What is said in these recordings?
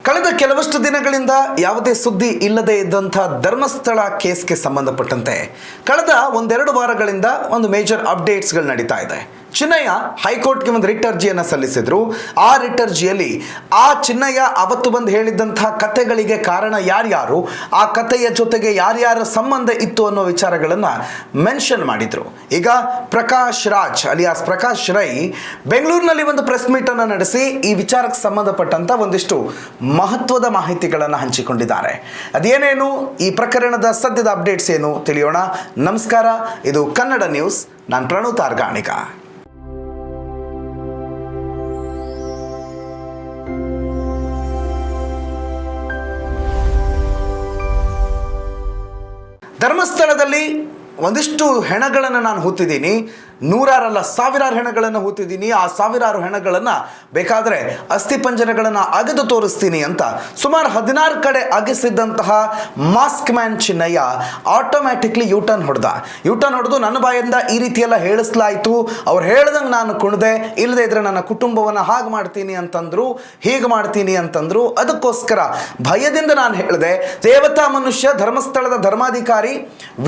ಕಳೆದ ಕೆಲವಷ್ಟು ದಿನಗಳಿಂದ ಯಾವುದೇ ಸುದ್ದಿ ಇಲ್ಲದೆ ಇದ್ದಂಥ ಧರ್ಮಸ್ಥಳ ಕೇಸ್ಗೆ ಸಂಬಂಧಪಟ್ಟಂತೆ ಕಳೆದ ಒಂದೆರಡು ವಾರಗಳಿಂದ ಒಂದು ಮೇಜರ್ ಅಪ್ಡೇಟ್ಸ್ಗಳು ನಡೀತಾ ಇದೆ. ಚಿನ್ನಯ್ಯ ಹೈಕೋರ್ಟ್ಗೆ ಒಂದು ರಿಟ್ ಅರ್ಜಿಯನ್ನು ಸಲ್ಲಿಸಿದ್ರು. ಆ ರಿಟ್ ಅರ್ಜಿಯಲ್ಲಿ ಆ ಚಿನ್ನಯ್ಯ ಅವತ್ತು ಬಂದು ಹೇಳಿದ್ದಂಥ ಕಥೆಗಳಿಗೆ ಕಾರಣ ಯಾರ್ಯಾರು, ಆ ಕಥೆಯ ಜೊತೆಗೆ ಯಾರ್ಯಾರ ಸಂಬಂಧ ಇತ್ತು ಅನ್ನೋ ವಿಚಾರಗಳನ್ನು ಮೆನ್ಷನ್ ಮಾಡಿದ್ರು. ಈಗ ಪ್ರಕಾಶ್ ರಾಜ್ ಅಲಿಯಾಸ್ ಪ್ರಕಾಶ್ ರೈ ಬೆಂಗಳೂರಿನಲ್ಲಿ ಒಂದು ಪ್ರೆಸ್ ಮೀಟನ್ನು ನಡೆಸಿ ಈ ವಿಚಾರಕ್ಕೆ ಸಂಬಂಧಪಟ್ಟಂಥ ಒಂದಿಷ್ಟು ಮಹತ್ವದ ಮಾಹಿತಿಗಳನ್ನು ಹಂಚಿಕೊಂಡಿದ್ದಾರೆ. ಅದೇನೇನು, ಈ ಪ್ರಕರಣದ ಸದ್ಯದ ಅಪ್ಡೇಟ್ಸ್ ಏನು ತಿಳಿಯೋಣ. ನಮಸ್ಕಾರ, ಇದು ಕನ್ನಡ ನ್ಯೂಸ್. ನಾನು ಪ್ರಣು ತಾರ್ಗಾಣಿಕ. ಧರ್ಮಸ್ಥಳದಲ್ಲಿ ಒಂದಿಷ್ಟು ಹೆಣಗಳನ್ನು ನಾನು ಹೂತಿದ್ದೀನಿ. ನೂರಾರಲ್ಲ, ಸಾವಿರಾರು ಹೆಣಗಳನ್ನು ಹೂತಿದ್ದೀನಿ. ಆ ಸಾವಿರಾರು ಹೆಣಗಳನ್ನು ಬೇಕಾದರೆ ಅಸ್ಥಿಪಂಜರಗಳನ್ನು ಅಗೆದು ತೋರಿಸ್ತೀನಿ ಅಂತ ಸುಮಾರು 16 ಕಡೆ ಅಗೆಸಿದ್ದಂತಹ mask man Chinnayya automatically U turn ಹೊಡೆದು ನನ್ನ ಬಾಯಿಂದ ಈ ರೀತಿಯೆಲ್ಲ ಹೇಳಿಸ್ಲಾಯಿತು, ಅವ್ರು ಹೇಳ್ದಂಗೆ ನಾನು ಕುಣಿದೆ, ಇಲ್ಲದೇ ಇದ್ರೆ ನನ್ನ ಕುಟುಂಬವನ್ನು ಹಾಗೆ ಮಾಡ್ತೀನಿ ಅಂತಂದ್ರು, ಹೀಗೆ ಮಾಡ್ತೀನಿ ಅಂತಂದ್ರು. ಅದಕ್ಕೋಸ್ಕರ ಭಯದಿಂದ ನಾನು ಹೇಳಿದೆ. ದೇವತಾ ಮನುಷ್ಯ ಧರ್ಮಸ್ಥಳದ ಧರ್ಮಾಧಿಕಾರಿ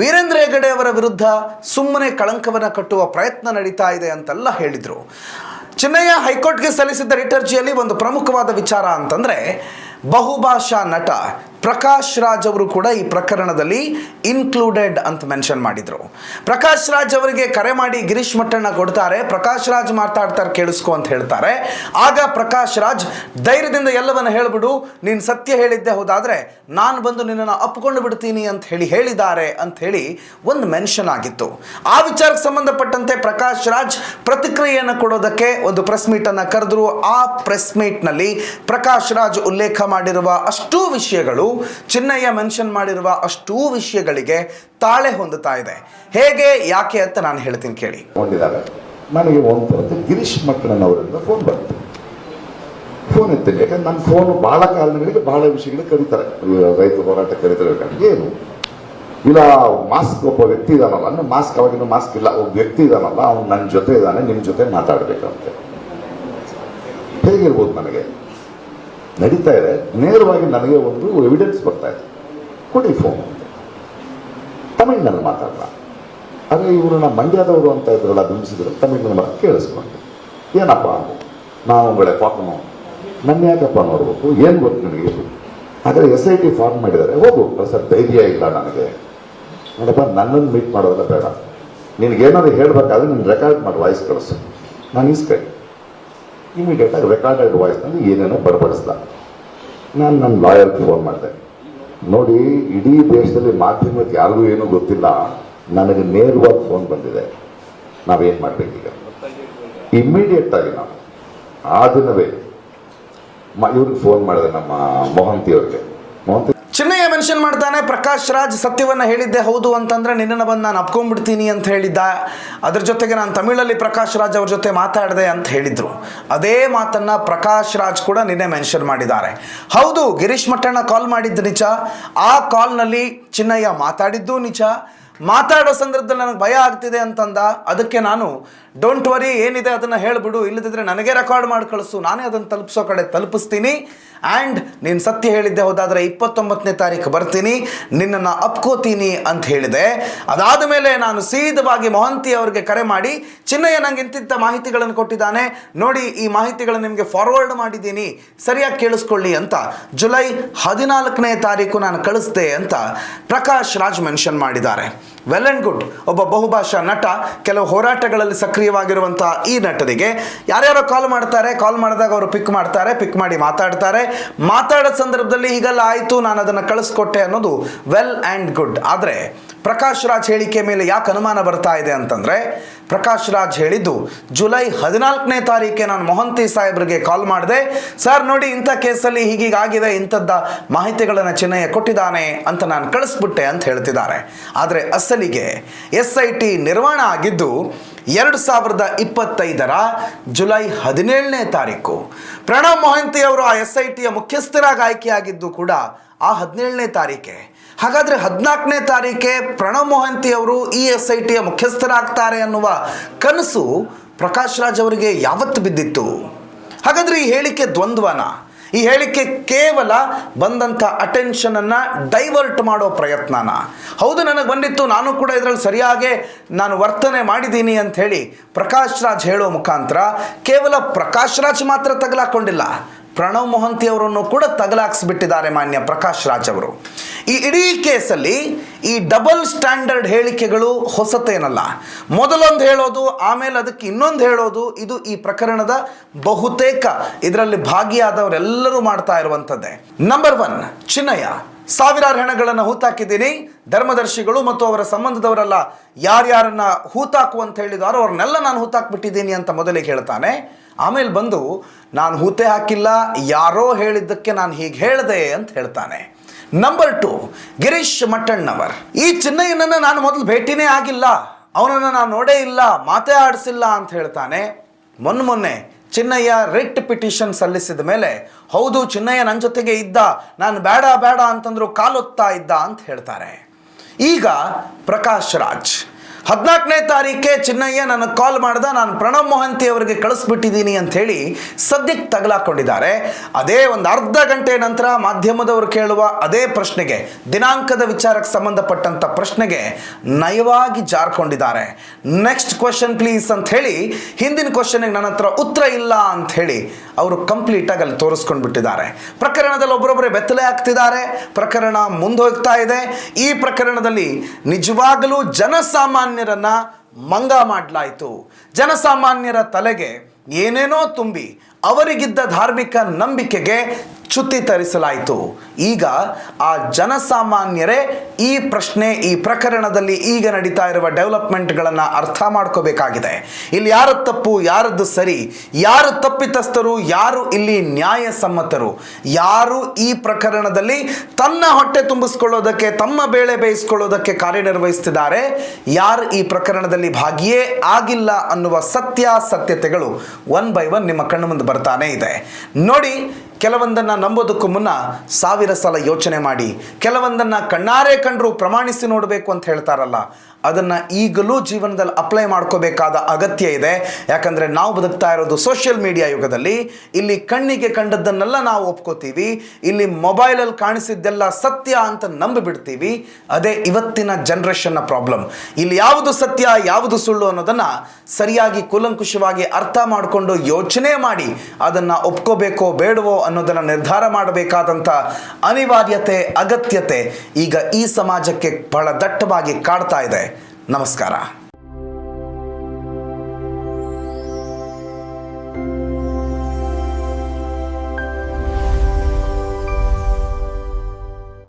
ವೀರೇಂದ್ರ ಹೆಗಡೆ ಅವರ ವಿರುದ್ಧ ಸುಮ್ಮನೆ ಕಳಂಕವನ್ನು ಕಟ್ಟುವ ಪ್ರಯತ್ನ ನಡೀತಾ ಇದೆ ಅಂತೆಲ್ಲ ಹೇಳಿದರು. ಚಿನ್ನಯ್ಯ ಹೈಕೋರ್ಟ್ಗೆ ಸಲ್ಲಿಸಿದ್ದ ರಿಟ್ ಅರ್ಜಿಯಲ್ಲಿ ಒಂದು ಪ್ರಮುಖವಾದ ವಿಚಾರ ಅಂತಂದರೆ ಬಹುಭಾಷಾ ನಟ ಪ್ರಕಾಶ್ ರಾಜ್ ಅವರು ಕೂಡ ಈ ಪ್ರಕರಣದಲ್ಲಿ ಇನ್ಕ್ಲೂಡೆಡ್ ಅಂತ ಮೆನ್ಷನ್ ಮಾಡಿದರು. ಪ್ರಕಾಶ್ ರಾಜ್ ಅವರಿಗೆ ಕರೆ ಮಾಡಿ ಗಿರೀಶ್ ಮಟ್ಟಣ್ಣ ಕೊಡ್ತಾರೆ. ಪ್ರಕಾಶ್ ರಾಜ್ ಮಾತಾಡ್ತಾರೆ, ಕೇಳಿಸ್ಕೊ ಅಂತ ಹೇಳ್ತಾರೆ. ಆಗ ಪ್ರಕಾಶ್ ರಾಜ್ ಧೈರ್ಯದಿಂದ ಎಲ್ಲವನ್ನು ಹೇಳಿಬಿಡು, ನೀನು ಸತ್ಯ ಹೇಳಿದ್ದೆ ಹೌದಾದರೆ ನಾನು ಬಂದು ನಿನ್ನನ್ನು ಅಪ್ಕೊಂಡು ಬಿಡ್ತೀನಿ ಅಂತ ಹೇಳಿದ್ದಾರೆ ಅಂತ ಹೇಳಿ ಒಂದು ಮೆನ್ಷನ್ ಆಗಿತ್ತು. ಆ ವಿಚಾರಕ್ಕೆ ಸಂಬಂಧಪಟ್ಟಂತೆ ಪ್ರಕಾಶ್ ರಾಜ್ ಪ್ರತಿಕ್ರಿಯೆಯನ್ನು ಕೊಡೋದಕ್ಕೆ ಒಂದು ಪ್ರೆಸ್ ಮೀಟನ್ನು ಕರೆದ್ರು. ಆ ಪ್ರೆಸ್ ಮೀಟ್ನಲ್ಲಿ ಪ್ರಕಾಶ್ ರಾಜ್ ಉಲ್ಲೇಖ ಮಾಡಿರುವ ಅಷ್ಟೂ ವಿಷಯಗಳು, ಚಿನ್ನಯ್ಯ ಮೆನ್ಷನ್ ಮಾಡಿರುವ ಅಷ್ಟೂ ವಿಷಯಗಳಿಗೆ ತಾಳೆ ಹೊಂದುತ್ತಾ ಇದೆ. ಹೇಗೆ, ಯಾಕೆ ಅಂತ ನಾನು ಹೇಳ್ತೀನಿ ಕೇಳಿ. ನನಗೆ ಒಂದು ಗಿರೀಶ್ ಮಟ್ಟಣ್ಣನವರಿಂದ ಫೋನ್ ಬಂತು. ಫೋನ್ ಎತ್ತೀನಿ, ಯಾಕಂದ್ರೆ ನನ್ನ ಫೋನು ಬಹಳ ಕಾರಣಗಳಿಗೆ ಬಹಳ ವಿಷಯಗಳಿಗೆ ಕರೀತಾರೆ. ರೈತ ಹೋರಾಟ ಕರೀತಾರೆ. ಏನು ಇಲ್ಲ, ಮಾಸ್ಕ್ ಒಬ್ಬ ವ್ಯಕ್ತಿ ಇದಾನಲ್ಲ, ಅಂದ್ರೆ ಮಾಸ್ಕ್ ಅವಾಗಿನ ಮಾಸ್ಕ್ ಇಲ್ಲ, ಒಬ್ಬ ವ್ಯಕ್ತಿ ಇದಾನಲ್ಲ, ಅವ್ನು ನನ್ನ ಜೊತೆ ಇದ್ದಾನೆ, ನಿಮ್ಮ ಜೊತೆ ಮಾತಾಡಬೇಕಂತೆ. ಹೇಗಿರ್ಬೋದು, ನನಗೆ ನಡೀತಾ ಇದೆ. ನೇರವಾಗಿ ನನಗೆ ಒಂದು ಎವಿಡೆನ್ಸ್ ಬರ್ತಾ ಇದೆ, ಕೊಡಿ ಫೋನ್ ಅಂತ. ತಮಿಳ್ನಲ್ಲಿ ಮಾತಾಡಲ್ಲ, ಆದರೆ ಇವರು ನಮ್ಮ ಮಂಡ್ಯದವರು ಅಂತ ಇದ್ರಲ್ಲ, ಬಿಂಬಿಸಿದ್ರು. ತಮಿಳ್ನಲ್ಲಿ ಕೇಳಿಸ್ಕೊಂಡು ಏನಪ್ಪ ಅಂದು, ನಾವು ಒಂದೊಳ್ಳೆ ಪಾಪನು ನನ್ನ ಯಾಕಪ್ಪ ನೋಡ್ಬೇಕು, ಏನು ಗೊತ್ತು ನನಗೆ. ಹಾಗಾದ್ರೆ SIT ಫಾರ್ಮ್ ಮಾಡಿದ್ದಾರೆ, ಹೋಗು ಸರ್, ಧೈರ್ಯ ಇಲ್ಲ ನನಗೆ. ನೋಡಪ್ಪ, ನನ್ನನ್ನು ಮೀಟ್ ಮಾಡೋದಲ್ಲ ಬೇಡ, ನಿನಗೇನಾದ್ರು ಹೇಳಬೇಕಾದ್ರೆ ನೀನು ರೆಕಾರ್ಡ್ ಮಾಡಿ ವಾಯ್ಸ್ ಕಳಿಸು, ನಾನು ಇಸ್ಕೈ. ಇಮಿಡಿಯೇಟಾಗಿ ರೆಕಾರ್ಡೆಡ್ ವಾಯ್ಸ್ನಲ್ಲಿ ಏನೇನೋ ಬಡಬಡಿಸ್ದ. ನಾನು ನನ್ನ ಲಾಯರ್ಗೆ ಫೋನ್ ಮಾಡಿದೆ. ನೋಡಿ, ಇಡೀ ದೇಶದಲ್ಲಿ ಮಾಧ್ಯಮಕ್ಕೆ ಯಾರಿಗೂ ಏನೂ ಗೊತ್ತಿಲ್ಲ, ನನಗೆ ನೇರವಾಗಿ ಫೋನ್ ಬಂದಿದೆ, ನಾವೇನು ಮಾಡಬೇಕೀಗ? ಇಮ್ಮಿಡಿಯೇಟಾಗಿ ನಾವು ಆ ದಿನವೇ ಇವ್ರಿಗೆ ಫೋನ್ ಮಾಡಿದೆ, ನಮ್ಮ ಮೊಹಂತಿ ಅವ್ರಿಗೆ. ಚಿನ್ನಯ್ಯ ಮೆನ್ಷನ್ ಮಾಡ್ತಾನೆ, ಪ್ರಕಾಶ್ ರಾಜ್ ಸತ್ಯವನ್ನು ಹೇಳಿದ್ದೆ ಹೌದು ಅಂತಂದರೆ ನಿನ್ನನ್ನು ಬಂದು ನಾನು ಅಪ್ಕೊಂಡ್ಬಿಡ್ತೀನಿ ಅಂತ ಹೇಳಿದ್ದ. ಅದ್ರ ಜೊತೆಗೆ ನಾನು ತಮಿಳಲ್ಲಿ ಪ್ರಕಾಶ್ ರಾಜ್ ಅವ್ರ ಜೊತೆ ಮಾತಾಡಿದೆ ಅಂತ ಹೇಳಿದರು. ಅದೇ ಮಾತನ್ನು ಪ್ರಕಾಶ್ ರಾಜ್ ಕೂಡ ನಿನ್ನೆ ಮೆನ್ಷನ್ ಮಾಡಿದ್ದಾರೆ. ಹೌದು, ಗಿರೀಶ್ ಮಟ್ಟಣ್ಣ ಕಾಲ್ ಮಾಡಿದ್ದು ನಿಜ, ಆ ಕಾಲ್ನಲ್ಲಿ ಚಿನ್ನಯ್ಯ ಮಾತಾಡಿದ್ದು ನಿಜ. ಮಾತಾಡೋ ಸಂದರ್ಭದಲ್ಲಿ ನನಗೆ ಭಯ ಆಗ್ತಿದೆ ಅಂತಂದ. ಅದಕ್ಕೆ ನಾನು ಡೋಂಟ್ ವರಿ, ಏನಿದೆ ಅದನ್ನು ಹೇಳಿಬಿಡು, ಇಲ್ಲದಿದ್ದರೆ ನನಗೆ ರೆಕಾರ್ಡ್ ಮಾಡಿ ಕಳಿಸು, ನಾನೇ ಅದನ್ನು ತಲುಪಿಸೋ ಕಡೆ ತಲುಪಿಸ್ತೀನಿ. ಆ್ಯಂಡ್ ನೀನು ಸತ್ಯ ಹೇಳಿದ್ದೆ ಹೌದಾದರೆ 29ನೇ ತಾರೀಕು ಬರ್ತೀನಿ, ನಿನ್ನನ್ನು ಅಪ್ಕೋತೀನಿ ಅಂತ ಹೇಳಿದೆ. ಅದಾದ ಮೇಲೆ ನಾನು ಸೀದವಾಗಿ ಮೊಹಂತಿ ಅವರಿಗೆ ಕರೆ ಮಾಡಿ, ಚಿನ್ನಯ್ಯ ನಂಗೆ ಇಂತಿಂಥ ಮಾಹಿತಿಗಳನ್ನು ಕೊಟ್ಟಿದ್ದಾನೆ ನೋಡಿ, ಈ ಮಾಹಿತಿಗಳನ್ನು ನಿಮಗೆ ಫಾರ್ವರ್ಡ್ ಮಾಡಿದ್ದೀನಿ, ಸರಿಯಾಗಿ ಕೇಳಿಸ್ಕೊಳ್ಳಿ ಅಂತ ಜುಲೈ 14ನೇ ತಾರೀಕು ನಾನು ಕಳಿಸ್ದೆ ಅಂತ ಪ್ರಕಾಶ್ ರಾಜ್ ಮೆನ್ಷನ್ ಮಾಡಿದ್ದಾರೆ. Well and good. ಒಬ್ಬ ಬಹುಭಾಷಾ ನಟ, ಕೆಲವು ಹೋರಾಟಗಳಲ್ಲಿ ಸಕ್ರಿಯವಾಗಿರುವಂಥ ಈ ನಟನಿಗೆ ಯಾರ್ಯಾರೋ ಕಾಲ್ ಮಾಡ್ತಾರೆ, ಕಾಲ್ ಮಾಡಿದಾಗ ಅವರು ಪಿಕ್ ಮಾಡ್ತಾರೆ, ಪಿಕ್ ಮಾಡಿ ಮಾತಾಡ್ತಾರೆ. ಮಾತಾಡೋ ಸಂದರ್ಭದಲ್ಲಿ ಹೀಗೆಲ್ಲ ಆಯಿತು, ನಾನು ಅದನ್ನು ಕಳಿಸ್ಕೊಟ್ಟೆ ಅನ್ನೋದು ವೆಲ್ ಆ್ಯಂಡ್ ಗುಡ್. ಆದರೆ ಪ್ರಕಾಶ್ ರಾಜ್ ಹೇಳಿಕೆ ಮೇಲೆ ಯಾಕೆ ಅನುಮಾನ ಬರ್ತಾ ಇದೆ ಅಂತಂದರೆ, ಪ್ರಕಾಶ್ ರಾಜ್ ಹೇಳಿದ್ದು ಜುಲೈ 14ನೇ ತಾರೀಕೆ ನಾನು ಮೊಹಂತಿ ಸಾಹೇಬ್ರಿಗೆ ಕಾಲ್ ಮಾಡಿದೆ, ಸರ್ ನೋಡಿ ಇಂಥ ಕೇಸಲ್ಲಿ ಹೀಗೀಗಾಗಿದೆ, ಇಂಥದ್ದ ಮಾಹಿತಿಗಳನ್ನು ಚಿನ್ನಯ್ಯ ಕೊಟ್ಟಿದ್ದಾನೆ ಅಂತ ನಾನು ಕಳಿಸ್ಬಿಟ್ಟೆ ಅಂತ ಹೇಳ್ತಿದ್ದಾರೆ. ಆದರೆ ಅಸಲಿಗೆ SIT ನಿರ್ಮಾಣ ಆಗಿದ್ದು 2025ರ ಜುಲೈ 17ನೇ ತಾರೀಕು. ಪ್ರಣವ್ ಮೊಹಂತಿ ಅವರು ಆ SITಯ ಮುಖ್ಯಸ್ಥರಾಗಿ ಆಯ್ಕೆಯಾಗಿದ್ದು ಕೂಡ ಆ 17ನೇ ತಾರೀಕೆ. ಹಾಗಾದರೆ 14ನೇ ತಾರೀಕೆ ಪ್ರಣವ್ ಮೊಹಂತಿ ಅವರು ಈ SITಯ ಮುಖ್ಯಸ್ಥರಾಗ್ತಾರೆ ಅನ್ನುವ ಕನಸು ಪ್ರಕಾಶ್ ರಾಜ್ ಅವರಿಗೆ ಯಾವತ್ತು ಬಿದ್ದಿತ್ತು? ಹಾಗಾದರೆ ಈ ಹೇಳಿಕೆ ದ್ವಂದ್ವನ? ಈ ಹೇಳಿಕೆ ಕೇವಲ ಬಂದಂಥ ಅಟೆನ್ಷನನ್ನು ಡೈವರ್ಟ್ ಮಾಡೋ ಪ್ರಯತ್ನನ? ಹೌದು, ನನಗೆ ಬಂದಿತ್ತು, ನಾನು ಕೂಡ ಇದರಲ್ಲಿ ಸರಿಯಾಗಿ ನಾನು ವರ್ತನೆ ಮಾಡಿದ್ದೀನಿ ಅಂತ ಹೇಳಿ ಪ್ರಕಾಶ್ ರಾಜ್ ಹೇಳೋ ಮುಖಾಂತರ ಕೇವಲ ಪ್ರಕಾಶ್ ರಾಜ್ ಮಾತ್ರ ತಗಲಾಕೊಂಡಿಲ್ಲ, ಪ್ರಣವ್ ಮೊಹಂತಿ ಅವರನ್ನು ಕೂಡ ತಗಲಾಕ್ಸ್ಬಿಟ್ಟಿದ್ದಾರೆ ಮಾನ್ಯ ಪ್ರಕಾಶ್ ರಾಜ್ ಅವರು. ಈ ಇಡೀ ಕೇಸಲ್ಲಿ ಈ ಡಬಲ್ ಸ್ಟ್ಯಾಂಡರ್ಡ್ ಹೇಳಿಕೆಗಳು ಹೊಸತೇನಲ್ಲ. ಮೊದಲೊಂದು ಹೇಳೋದು, ಆಮೇಲೆ ಅದಕ್ಕೆ ಇನ್ನೊಂದು ಹೇಳೋದು, ಇದು ಈ ಪ್ರಕರಣದ ಬಹುತೇಕ ಇದರಲ್ಲಿ ಭಾಗಿಯಾದವರೆಲ್ಲರೂ ಮಾಡ್ತಾ ಇರುವಂಥದ್ದೇ. ನಂಬರ್ 1, ಚಿನ್ನಯ್ಯ ಸಾವಿರಾರು ಹೆಣಗಳನ್ನು ಹೂತಾಕಿದ್ದೀನಿ, ಧರ್ಮದರ್ಶಿಗಳು ಮತ್ತು ಅವರ ಸಂಬಂಧದವರೆಲ್ಲ ಯಾರ್ಯಾರನ್ನ ಹೂತಾಕು ಅಂತ ಹೇಳಿದಾರೋ ಅವ್ರನ್ನೆಲ್ಲ ನಾನು ಹೂತಾಕ್ಬಿಟ್ಟಿದ್ದೀನಿ ಅಂತ ಮೊದಲಿಗೆ ಹೇಳ್ತಾನೆ. ಆಮೇಲೆ ಬಂದು ನಾನು ಹೂತೆ ಹಾಕಿಲ್ಲ, ಯಾರೋ ಹೇಳಿದ್ದಕ್ಕೆ ನಾನು ಹೀಗೆ ಹೇಳಿದೆ ಅಂತ ಹೇಳ್ತಾನೆ. ನಂಬರ್ 2, ಗಿರೀಶ್ ಮಟ್ಟಣ್ಣವರ್. ಈ ಚಿನ್ನಯ್ಯನನ್ನು ನಾನು ಮೊದಲು ಭೇಟಿನೇ ಆಗಿಲ್ಲ, ಅವನನ್ನು ನಾನು ನೋಡೇ ಇಲ್ಲ, ಮಾತೇ ಆಡಿಸಿಲ್ಲ ಅಂತ ಹೇಳ್ತಾನೆ. ಮೊನ್ನೆ ಚಿನ್ನಯ್ಯ ರಿಟ್ ಪಿಟಿಷನ್ ಸಲ್ಲಿಸಿದ ಮೇಲೆ ಹೌದು ಚಿನ್ನಯ್ಯ ನನ್ನ ಜೊತೆಗೆ ಇದ್ದ, ನಾನು ಬೇಡ ಅಂತಂದ್ರು ಕಾಲೊತ್ತಾ ಇದ್ದ ಅಂತ ಹೇಳ್ತಾರೆ. ಈಗ ಪ್ರಕಾಶ್ ರಾಜ್ 14ನೇ ತಾರೀಕೆ ಚಿನ್ನಯ್ಯ ನನಗೆ ಕಾಲ್ ಮಾಡ್ದ, ನಾನು ಪ್ರಣವ್ ಮೊಹಂತಿ ಅವರಿಗೆ ಕಳಿಸ್ಬಿಟ್ಟಿದ್ದೀನಿ ಅಂಥೇಳಿ ಸದ್ಯಕ್ಕೆ ತಗಲಾಕೊಂಡಿದ್ದಾರೆ. ಅದೇ ಒಂದು ಅರ್ಧ ಗಂಟೆ ನಂತರ ಮಾಧ್ಯಮದವರು ಕೇಳುವ ಅದೇ ಪ್ರಶ್ನೆಗೆ, ದಿನಾಂಕದ ವಿಚಾರಕ್ಕೆ ಸಂಬಂಧಪಟ್ಟಂಥ ಪ್ರಶ್ನೆಗೆ ನಯವಾಗಿ ಜಾರ್ಕೊಂಡಿದ್ದಾರೆ. ನೆಕ್ಸ್ಟ್ ಕ್ವೆಶನ್ ಪ್ಲೀಸ್ ಅಂತ ಹೇಳಿ ಹಿಂದಿನ ಕ್ವೆಶನ್ಗೆ ನನ್ನ ಹತ್ರ ಉತ್ತರ ಇಲ್ಲ ಅಂತ ಹೇಳಿ ಅವರು ಕಂಪ್ಲೀಟಾಗಿ ಅಲ್ಲಿ ತೋರಿಸ್ಕೊಂಡು ಬಿಟ್ಟಿದ್ದಾರೆ. ಪ್ರಕರಣದಲ್ಲಿ ಒಬ್ಬರೊಬ್ಬರೇ ಬೆತ್ತಲೆ ಆಗ್ತಿದ್ದಾರೆ, ಪ್ರಕರಣ ಮುಂದೋಗ್ತಾ ಇದೆ. ಈ ಪ್ರಕರಣದಲ್ಲಿ ನಿಜವಾಗಲೂ ಜನಸಾಮಾನ್ಯರನ್ನ ಮಂಗ ಮಾಡಲಾಯಿತು. ಜನಸಾಮಾನ್ಯರ ತಲೆಗೆ ಏನೇನೋ ತುಂಬಿ ಅವರಿಗಿದ್ದ ಧಾರ್ಮಿಕ ನಂಬಿಕೆಗೆ ಚ್ಯುತಿ ತರಿಸಲಾಯಿತು. ಈಗ ಆ ಜನಸಾಮಾನ್ಯರೇ ಈ ಪ್ರಶ್ನೆ, ಈ ಪ್ರಕರಣದಲ್ಲಿ ಈಗ ನಡೀತಾ ಇರುವ ಡೆವಲಪ್ಮೆಂಟ್ಗಳನ್ನು ಅರ್ಥ ಮಾಡ್ಕೋಬೇಕಾಗಿದೆ. ಇಲ್ಲಿ ಯಾರ ತಪ್ಪು, ಯಾರದ್ದು ಸರಿ, ಯಾರು ತಪ್ಪಿತಸ್ಥರು, ಯಾರು ಇಲ್ಲಿ ನ್ಯಾಯಸಮ್ಮತರು, ಯಾರು ಈ ಪ್ರಕರಣದಲ್ಲಿ ತನ್ನ ಹೊಟ್ಟೆ ತುಂಬಿಸ್ಕೊಳ್ಳೋದಕ್ಕೆ, ತಮ್ಮ ಬೇಳೆ ಬೇಯಿಸ್ಕೊಳ್ಳೋದಕ್ಕೆ ಕಾರ್ಯನಿರ್ವಹಿಸ್ತಿದ್ದಾರೆ, ಯಾರು ಈ ಪ್ರಕರಣದಲ್ಲಿ ಭಾಗಿಯೇ ಆಗಿಲ್ಲ ಅನ್ನುವ ಸತ್ಯಾಸತ್ಯತೆಗಳು 1 by 1 ನಿಮ್ಮ ಕಣ್ಣು ಮುಂದೆ ಬರ್ತಾನೆ ಇದೆ. ನೋಡಿ, ಕೆಲವೊಂದನ್ನು ನಂಬೋದಕ್ಕೂ ಮುನ್ನ 1000 ಸಲ ಯೋಚನೆ ಮಾಡಿ, ಕೆಲವೊಂದನ್ನು ಕಣ್ಣಾರೆ ಕಂಡ್ರು ಪ್ರಮಾಣಿಸಿ ನೋಡಬೇಕು ಅಂತ ಹೇಳ್ತಾರಲ್ಲ, ಅದನ್ನು ಈಗಲೂ ಜೀವನದಲ್ಲಿ ಅಪ್ಲೈ ಮಾಡ್ಕೋಬೇಕಾದ ಅಗತ್ಯ ಇದೆ. ಯಾಕಂದರೆ ನಾವು ಬದುಕ್ತಾ ಇರೋದು ಸೋಷಿಯಲ್ ಮೀಡಿಯಾ ಯುಗದಲ್ಲಿ. ಇಲ್ಲಿ ಕಣ್ಣಿಗೆ ಕಂಡದ್ದನ್ನೆಲ್ಲ ನಾವು ಒಪ್ಕೋತೀವಿ, ಇಲ್ಲಿ ಮೊಬೈಲಲ್ಲಿ ಕಾಣಿಸಿದ್ದೆಲ್ಲ ಸತ್ಯ ಅಂತ ನಂಬಿಬಿಡ್ತೀವಿ. ಅದೇ ಇವತ್ತಿನ ಜನ್ರೇಷನ್ನ ಪ್ರಾಬ್ಲಮ್. ಇಲ್ಲಿ ಯಾವುದು ಸತ್ಯ, ಯಾವುದು ಸುಳ್ಳು ಅನ್ನೋದನ್ನು ಸರಿಯಾಗಿ ಕೂಲಂಕುಷವಾಗಿ ಅರ್ಥ ಮಾಡಿಕೊಂಡು ಯೋಚನೆ ಮಾಡಿ ಅದನ್ನು ಒಪ್ಕೋಬೇಕೋ ಬೇಡವೋ ಅನ್ನೋದನ್ನು ನಿರ್ಧಾರ ಮಾಡಬೇಕಾದಂಥ ಅನಿವಾರ್ಯತೆ, ಅಗತ್ಯತೆ ಈಗ ಈ ಸಮಾಜಕ್ಕೆ ಬಹಳ ದಟ್ಟವಾಗಿ ಕಾಡ್ತಾ ಇದೆ. ನಮಸ್ಕಾರ.